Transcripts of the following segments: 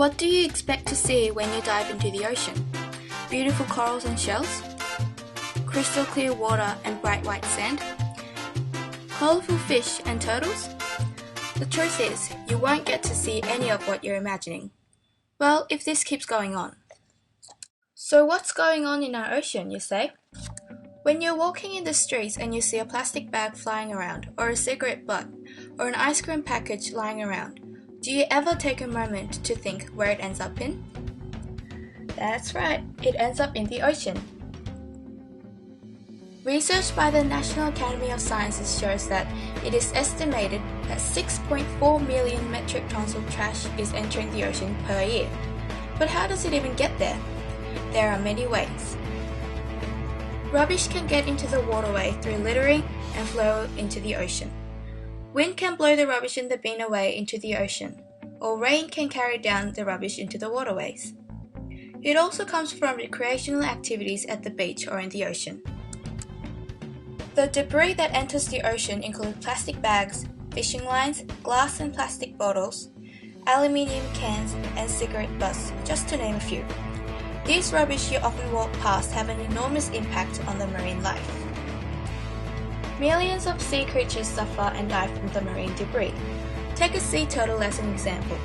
What do you expect to see when you dive into the ocean? Beautiful corals and shells? Crystal clear water and bright white sand? Colorful fish and turtles? The truth is, you won't get to see any of what you're imagining. Well, if this keeps going on. So what's going on in our ocean, you say? When you're walking in the streets and you see a plastic bag flying around, or a cigarette butt, or an ice cream package lying around, do you ever take a moment to think where it ends up in? That's right, it ends up in the ocean. Research by the National Academy of Sciences shows that it is estimated that 6.4 million metric tons of trash is entering the ocean per year. But how does it even get there? There are many ways. Rubbish can get into the waterway through littering and flow into the ocean. Wind can blow the rubbish in the bin away into the ocean, or rain can carry down the rubbish into the waterways. It also comes from recreational activities at the beach or in the ocean. The debris that enters the ocean include plastic bags, fishing lines, glass and plastic bottles, aluminium cans, and cigarette butts, just to name a few. These rubbish you often walk past have an enormous impact on the marine life. Millions of sea creatures suffer and die from the marine debris. Take a sea turtle as an example.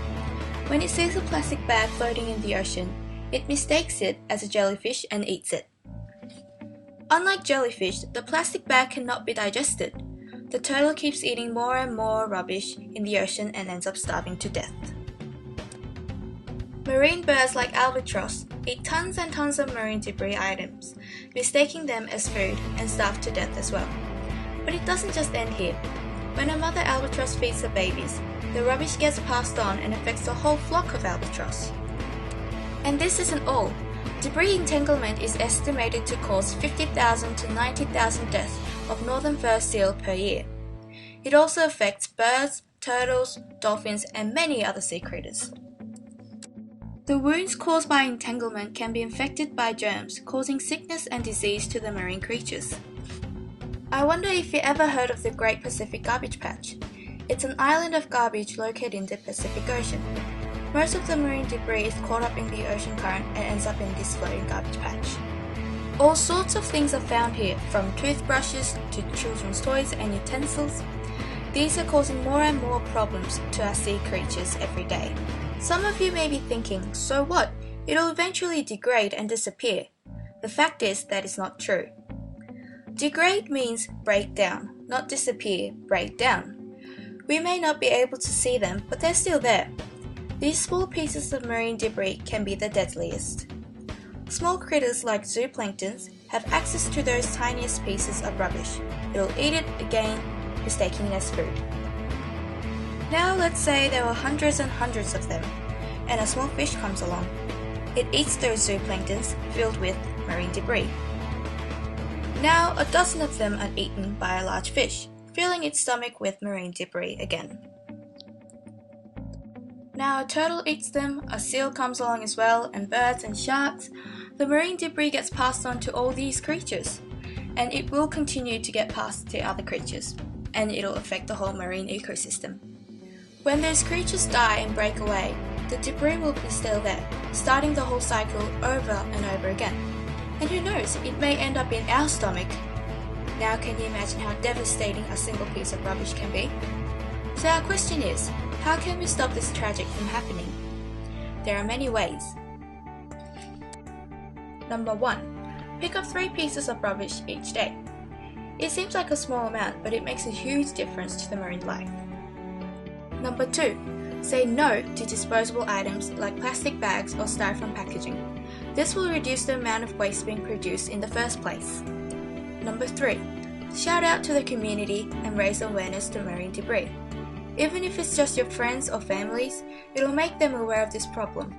When it sees a plastic bag floating in the ocean, it mistakes it as a jellyfish and eats it. Unlike jellyfish, the plastic bag cannot be digested. The turtle keeps eating more and more rubbish in the ocean and ends up starving to death. Marine birds like albatross eat tons and tons of marine debris items, mistaking them as food and starve to death as well. But it doesn't just end here. When a mother albatross feeds her babies, the rubbish gets passed on and affects the whole flock of albatross. And this isn't all. Debris entanglement is estimated to cause 50,000 to 90,000 deaths of northern fur seal per year. It also affects birds, turtles, dolphins, and many other sea critters. The wounds caused by entanglement can be infected by germs, causing sickness and disease to the marine creatures. I wonder if you ever heard of the Great Pacific Garbage Patch. It's an island of garbage located in the Pacific Ocean. Most of the marine debris is caught up in the ocean current and ends up in this floating garbage patch. All sorts of things are found here, from toothbrushes to children's toys and utensils. These are causing more and more problems to our sea creatures every day. Some of you may be thinking, so what? It'll eventually degrade and disappear. The fact is that is not true. Degrade means break down, not disappear, break down. We may not be able to see them, but they're still there. These small pieces of marine debris can be the deadliest. Small critters like zooplanktons have access to those tiniest pieces of rubbish. It'll eat it again, mistaking it as food. Now let's say there were hundreds and hundreds of them, and a small fish comes along. It eats those zooplanktons filled with marine debris. Now a dozen of them are eaten by a large fish, filling its stomach with marine debris again. Now a turtle eats them, a seal comes along as well, and birds and sharks. The marine debris gets passed on to all these creatures, and it will continue to get passed to other creatures, and it'll affect the whole marine ecosystem. When those creatures die and break away, the debris will be still there, starting the whole cycle over and over again. And who knows, it may end up in our stomach. Now can you imagine how devastating a single piece of rubbish can be? So our question is, how can we stop this tragic from happening? There are many ways. Number 1. Pick up 3 pieces of rubbish each day. It seems like a small amount, but it makes a huge difference to the marine life. Number 2. Say no to disposable items like plastic bags or styrofoam packaging. This will reduce the amount of waste being produced in the first place. Number 3. Shout out to the community and raise awareness to marine debris. Even if it's just your friends or families, it'll make them aware of this problem.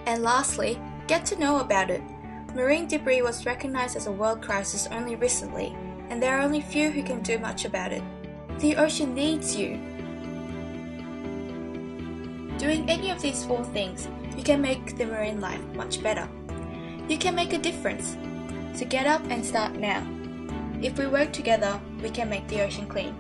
And lastly, get to know about it. Marine debris was recognized as a world crisis only recently, and there are only few who can do much about it. The ocean needs you. Doing any of these 4 things, you can make the marine life much better. You can make a difference. So get up and start now. If we work together, we can make the ocean clean.